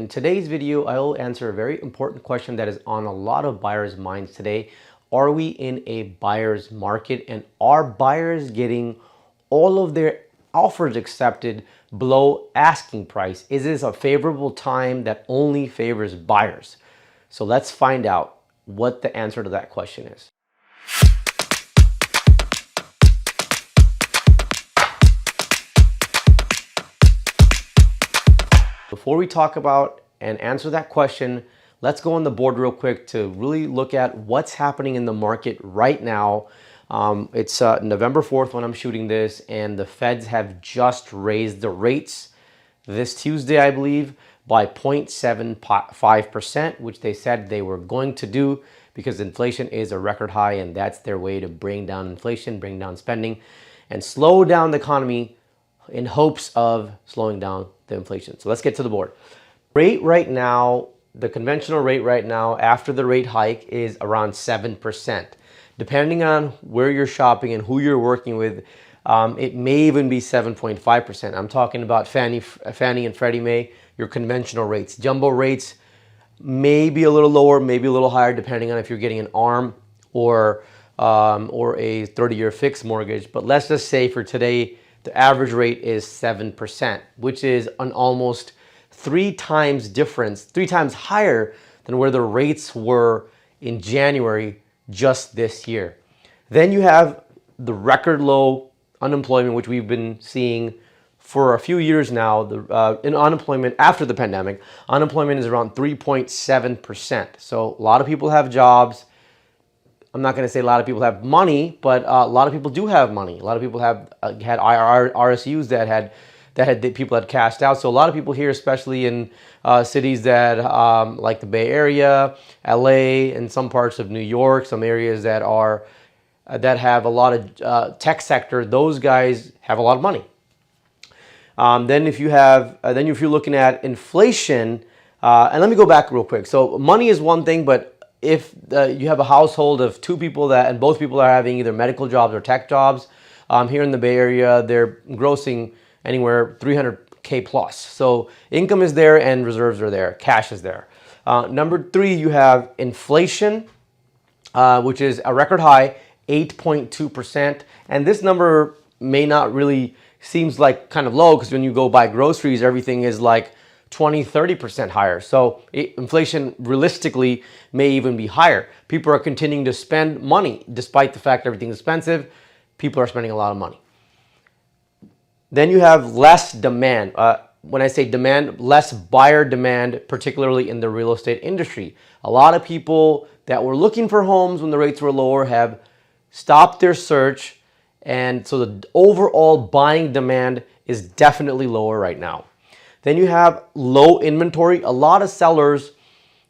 In today's video, I will answer a very important question that is on a lot of buyers' minds today. Are we in a buyer's market, and are buyers getting all of their offers accepted below asking price? Is this a favorable time that only favors buyers? So let's find out what the answer to that question is. Before we talk about and answer that question, let's go on the board real quick to really look at what's happening in the market right now. It's November 4th when I'm shooting this, and the Feds have just raised the rates this Tuesday, I believe, by 0.75%, which they said they were going to do because inflation is a record high, and that's their way to bring down inflation, bring down spending, and slow down the economy in hopes of slowing down the inflation. So let's get to the board. Rate right now, the conventional rate right now after the rate hike is around 7%. Depending on where you're shopping and who you're working with, it may even be 7.5%. I'm talking about Fannie and Freddie Mae, your conventional rates. Jumbo rates may be a little lower, maybe a little higher, depending on if you're getting an ARM or a 30-year fixed mortgage. But let's just say for today, the average rate is 7%, which is an almost 3 times difference, 3 times higher than where the rates were in January just this year. Then you have the record low unemployment, which we've been seeing for a few years now. In unemployment after the pandemic, unemployment is around 3.7%. So a lot of people have jobs. I'm not going to say a lot of people have money, but a lot of people do have money. A lot of people have had RSUs that people had cashed out. So a lot of people here, especially in cities that like the Bay Area, LA, and some parts of New York, some areas that have a lot of tech sector, those guys have a lot of money. Then if you're looking at inflation, and let me go back real quick. So money is one thing, but if you have a household of 2 people and both people are having either medical jobs or tech jobs, here in the Bay Area, they're grossing anywhere 300K plus. So income is there and reserves are there, cash is there. Number 3, you have inflation, which is a record high, 8.2%. And this number may not really seems like kind of low, because when you go buy groceries, everything is like 20-30% higher. So inflation realistically may even be higher. People are continuing to spend money despite the fact everything's expensive. People are spending a lot of money. Then you have less demand. When I say demand, less buyer demand, particularly in the real estate industry. A lot of people that were looking for homes when the rates were lower have stopped their search, and so the overall buying demand is definitely lower right now. Then you have low inventory. A lot of sellers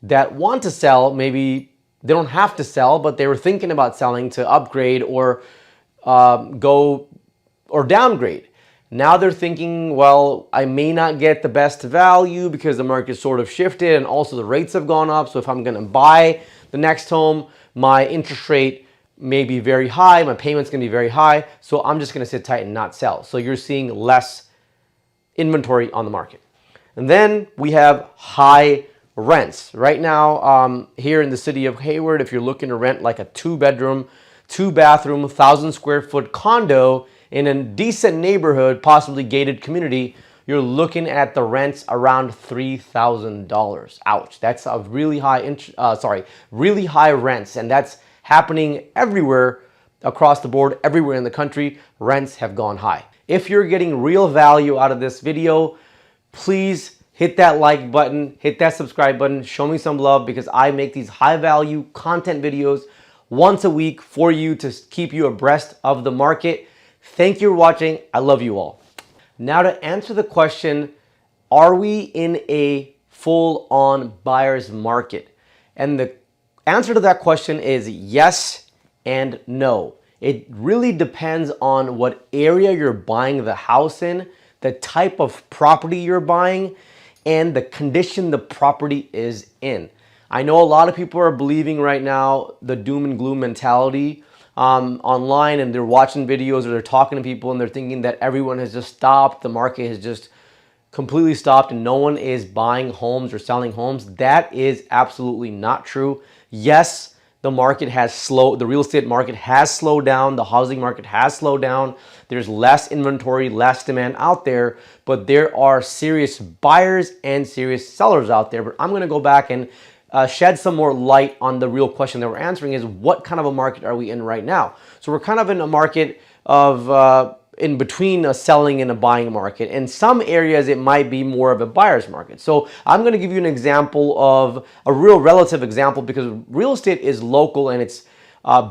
that want to sell, maybe they don't have to sell, but they were thinking about selling to upgrade or go or downgrade. Now they're thinking, well, I may not get the best value because the market sort of shifted and also the rates have gone up. So if I'm going to buy the next home, my interest rate may be very high, my payment's going to be very high, so I'm just going to sit tight and not sell. So you're seeing less inventory on the market. And then we have high rents. Right now, here in the city of Hayward, if you're looking to rent like a 2-bedroom, 2-bathroom, 1,000 square foot condo in a decent neighborhood, possibly gated community, you're looking at the rents around $3,000. Ouch. That's a really high, really high rents. And that's happening everywhere across the board, everywhere in the country. Rents have gone high. If you're getting real value out of this video, please hit that like button, hit that subscribe button, show me some love, because I make these high value content videos once a week for you to keep you abreast of the market. Thank you for watching. I love you all. Now to answer the question, are we in a full-on buyer's market? And the answer to that question is yes and no. It really depends on what area you're buying the house in, the type of property you're buying, and the condition the property is in. I know a lot of people are believing right now the doom and gloom mentality online, and they're watching videos or they're talking to people and they're thinking that everyone has just stopped, the market has just completely stopped and no one is buying homes or selling homes. That is absolutely not true. Yes, the market has slowed, the real estate market has slowed down, the housing market has slowed down. There's less inventory, less demand out there, but there are serious buyers and serious sellers out there. But I'm going to go back and shed some more light on the real question that we're answering is what kind of a market are we in right now? So we're kind of in a market of in between a selling and a buying market. In some areas, it might be more of a buyer's market. So I'm going to give you an example of a real relative example because real estate is local and it's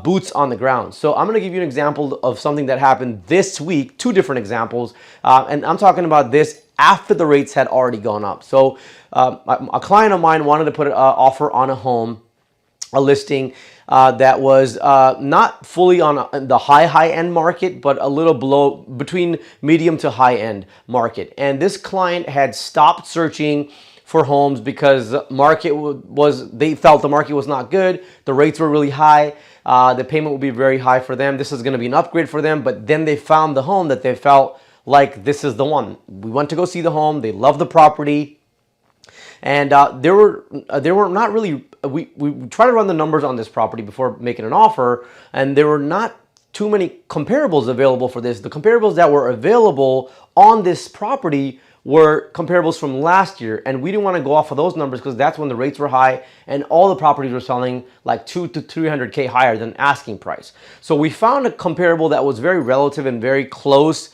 boots on the ground. So I'm going to give you an example of something that happened this week, two different examples. And I'm talking about this after the rates had already gone up. So a client of mine wanted to put an offer on a home, a listing that was not fully on the high end market, but a little below, between medium to high end market. And this client had stopped searching for homes because they felt the market was not good. The rates were really high. The payment would be very high for them. This is going to be an upgrade for them. But then they found the home that they felt like this is the one. We went to go see the home. They loved the property. And there were not really, we tried to run the numbers on this property before making an offer, and there were not too many comparables available for this. The comparables that were available on this property were comparables from last year, and we didn't want to go off of those numbers because that's when the rates were high and all the properties were selling like 200 to 300K higher than asking price. So we found a comparable that was very relative and very close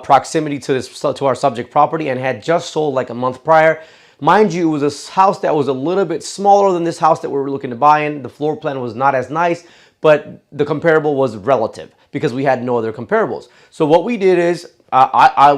proximity to our subject property and had just sold like a month prior. Mind you, it was a house that was a little bit smaller than this house that we were looking to buy in. The floor plan was not as nice, but the comparable was relative because we had no other comparables. So what we did is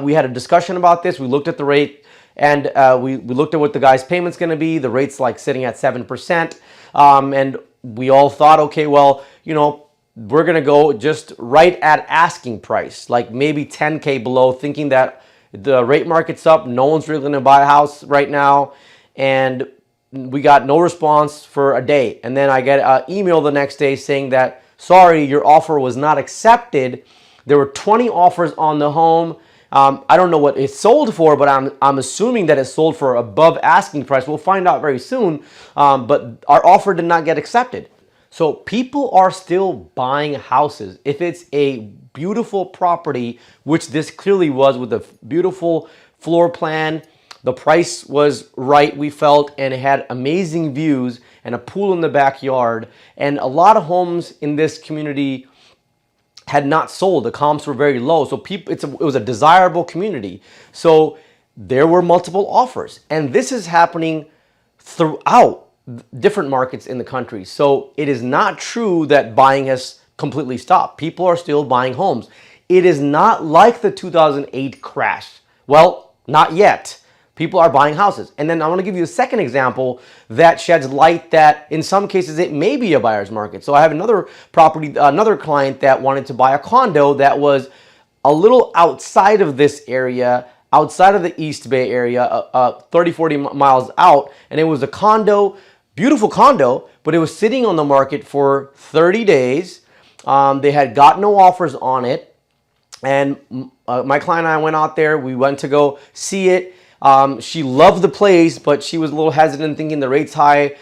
we had a discussion about this. We looked at the rate and we looked at what the guy's payment's going to be. The rate's like sitting at 7%. And we all thought, okay, well, you know, we're going to go just right at asking price, like maybe 10K below, thinking that the rate market's up, no one's really going to buy a house right now, and we got no response for a day. And then I get an email the next day saying that, sorry, your offer was not accepted. There were 20 offers on the home. I don't know what it sold for, but I'm assuming that it sold for above asking price. We'll find out very soon, but our offer did not get accepted. So people are still buying houses. If it's a beautiful property, which this clearly was with a beautiful floor plan, the price was right, we felt, and it had amazing views and a pool in the backyard. And a lot of homes in this community had not sold. The comps were very low. So it was a desirable community. So there were multiple offers. And this is happening throughout different markets in the country. So it is not true that buying has completely stopped. People are still buying homes. It is not like the 2008 crash. Well, not yet. People are buying houses. And then I want to give you a second example that sheds light that in some cases it may be a buyer's market. So I have another property, another client that wanted to buy a condo that was a little outside of this area, outside of the East Bay area, 30, 40 miles out. And it was a condo, beautiful condo, but it was sitting on the market for 30 days. They had got no offers on it. And my client and I went out there. We went to go see it. She loved the place, but she was a little hesitant, thinking the rate's high.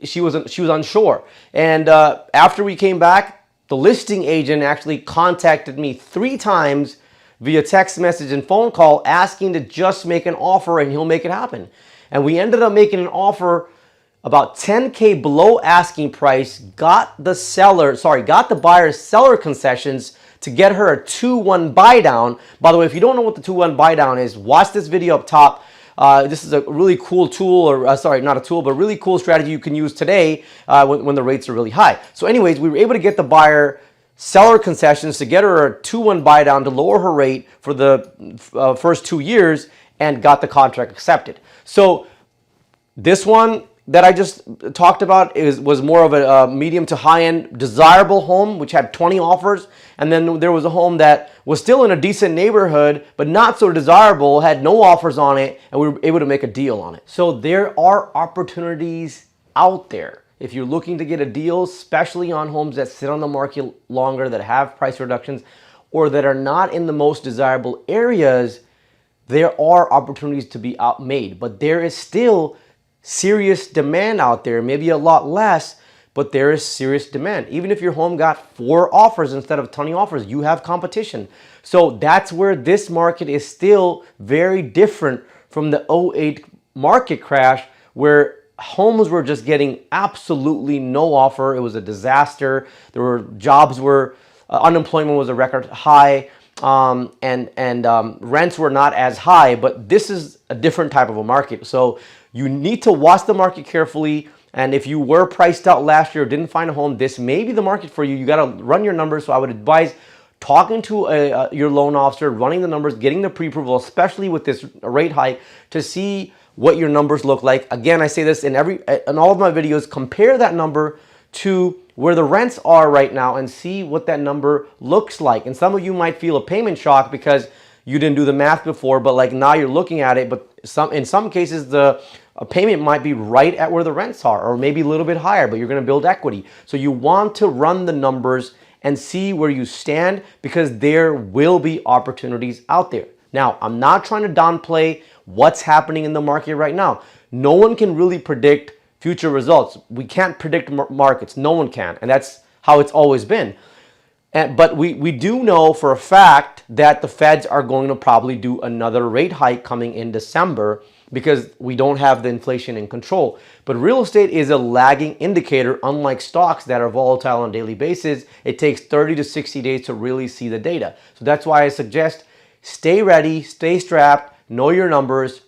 She was unsure. And after we came back, the listing agent actually contacted me 3 times via text message and phone call asking to just make an offer and he'll make it happen. And we ended up making an offer about 10K below asking price, got the buyer's seller concessions to get her a 2-1 buy down. By the way, if you don't know what the 2-1 buy down is, watch this video up top. This is a really cool tool, or not a tool, but really cool strategy you can use today when the rates are really high. So anyways, we were able to get the buyer seller concessions to get her a 2-1 buy down to lower her rate for the first 2 years and got the contract accepted. So this one that I just talked about was more of a medium to high-end desirable home, which had 20 offers. And then there was a home that was still in a decent neighborhood, but not so desirable, had no offers on it, and we were able to make a deal on it. So there are opportunities out there. If you're looking to get a deal, especially on homes that sit on the market longer, that have price reductions, or that are not in the most desirable areas, there are opportunities to be outmade, but there is still serious demand out there, maybe a lot less, but there is serious demand. Even if your home got 4 offers instead of 20 offers, you have competition. So that's where this market is still very different from the '08 market crash, where homes were just getting absolutely no offer. It was a disaster. There were unemployment was a record high, and rents were not as high. But this is a different type of a market. So you need to watch the market carefully. And if you were priced out last year or didn't find a home, this may be the market for you. You got to run your numbers. So I would advise talking to your loan officer, running the numbers, getting the pre-approval, especially with this rate hike, to see what your numbers look like. Again, I say this in all of my videos, compare that number to where the rents are right now and see what that number looks like. And some of you might feel a payment shock because you didn't do the math before, but like now you're looking at it, but in some cases the payment might be right at where the rents are, or maybe a little bit higher, but you're going to build equity. So you want to run the numbers and see where you stand, because there will be opportunities out there. Now, I'm not trying to downplay what's happening in the market right now. No one can really predict future results. We can't predict markets. No one can. And that's how it's always been. But we do know for a fact that the Feds are going to probably do another rate hike coming in December, because we don't have the inflation in control. But real estate is a lagging indicator. Unlike stocks that are volatile on a daily basis, it takes 30 to 60 days to really see the data. So that's why I suggest stay ready, stay strapped, know your numbers,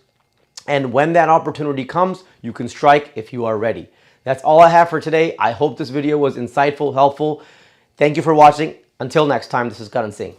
and when that opportunity comes, you can strike if you are ready. That's all I have for today. I hope this video was insightful, helpful. Thank you for watching. Until next time, this is Karan Singh.